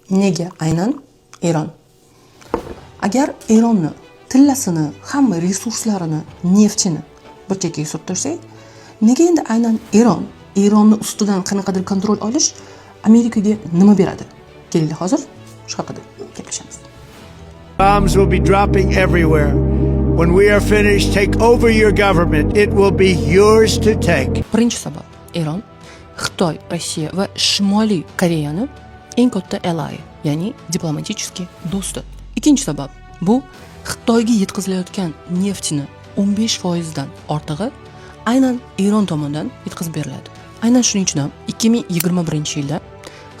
Nega aynan Eron? Agar Eronni tillasini, hamma resurslarini, neftini bir chekkaga surttirsak, nega endi aynan Eronni ustidan qanaqadir kontrol olish Amerikaga nima beradi? Kelinglar hozir shu haqida gaplashamiz. Bombs will be dropping everywhere. When we are finished, take over your government. It will be yours to take. Birinchi sabab Eron, Xitoy, Rossiya va Shimoliy Koreyani eng katta ally, ya'ni diplomatический do'sti. Ikkinchi sabab bu Xitoyga yetkazilayotgan neftni 15% dan ortig'i aynan Eron tomonidan yetkazib beriladi. Aynan shuning uchun ham 2021-yilda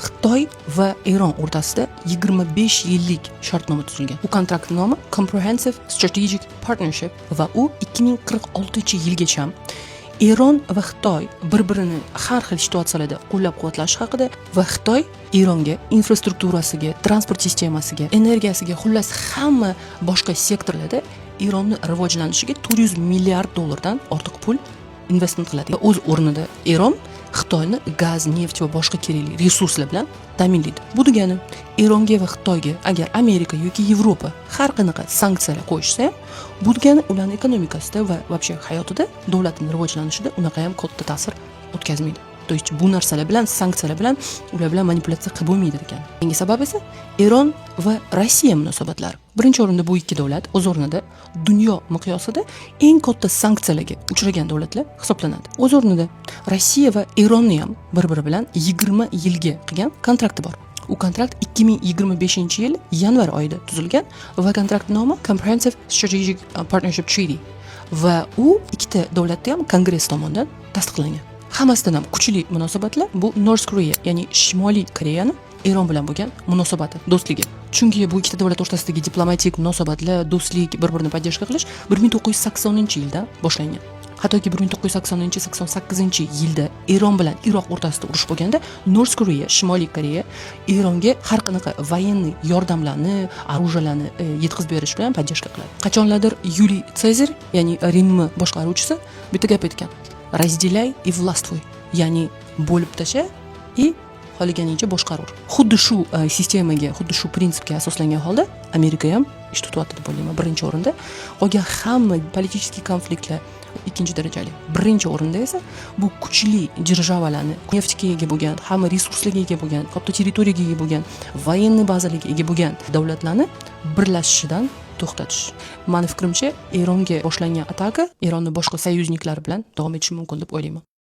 Xitoy va Eron o'rtasida 25 yillik shartnoma tuzilgan. Bu kontraktning nomi Comprehensive Strategic Partnership va u 2046-yilgacha Eron va Xitoy bir-birini har xil situatsiyalarda qo'llab-quvvatlash haqida va Xitoy Eronga infrastrukturasiga, transport sistemasiga, energiyasiga, xullas hamma boshqa sektorlarda Eronni rivojlanishiga 400 milliard dollardan ortiq pul investment qiladi. Va o'z o'rnida Eron Xitoyni gaz, neft va boshqa kerakli resurslar bilan ta'minlaydi. Bu degani Eronga va Xitoyga agar Amerika yoki Yevropa har qanaqa sanksiyalar qo'yishsa, bu degani ularning ekonomikasida va вообще hayotida, davlatning rivojlanishida unaqa ham katta ta'sir o'tkazmaydi. То есть bu narsalar bilan, sanksiyalar bilan ular bilan manipulyatsiya qilib bo'lmaydi ekan. Yangi sabab esa Eron va Rossiya munosabatlari. Birinchi o'rinda bu ikki davlat o'z o'rnida dunyo miqyosida eng katta sanksiyalarga uchragan davlatlar hisoblanadi. O'z o'rnida Rossiya va Eronni ham bir-biri bilan 20 yilga qilgan kontrakti bor. U kontrakt 2025-yil yanvar oyida tuzilgan va kontraktning nomi Comprehensive Strategic Partnership Treaty va u ikkita davlatda ham Kongress tomonidan tasdiqlangan. Hammasidan ham kuchli munosabatlar bu North Korea, ya'ni Shimoliy Koreyani Eron bilan bo'lgan munosabati, do'stligi. Chunki bu ikkita davlat o'rtasidagi diplomatik munosabatlar, do'stlik, bir-birini podдержка qilish 1980-yildan boshlangan. Hattoki 1980-88-yilda Eron bilan Iroq o'rtasida urush bo'lganda North Korea, Shimoliy Koreya Eronga har qanaqa военный yordamlarni, оружияларni yetkazib berish bilan podдержка qiladi. Qachonlardir Yuliy Sezar, ya'ni Rimni boshqaruvchisi bitta gap aytgan: "Разделяй и властвуй", ya'ni bo'lib tasha и xohlaganingcha boshqarur. Xuddi shu sistemaga, xuddi shu prinsipga asoslangan holda Amerika ham ish tutyapti deb o'ylayman. Birinchi o'rinda qolgan hamma politik konfliktlar ikkinchi darajali. Birinchi o'rinda esa bu kuchli державаlarni, neftga ega bo'lgan, hamma resurslarga ega bo'lgan, katta territoriyaga ega bo'lgan, военный bazalarga ega bo'lgan davlatlarni birlashishidan to'xtatish. Meni fikrimcha, Eronga boshlangan ataka Eronni boshqa soyuzniklari bilan davom etishi mumkin deb o'ylayman.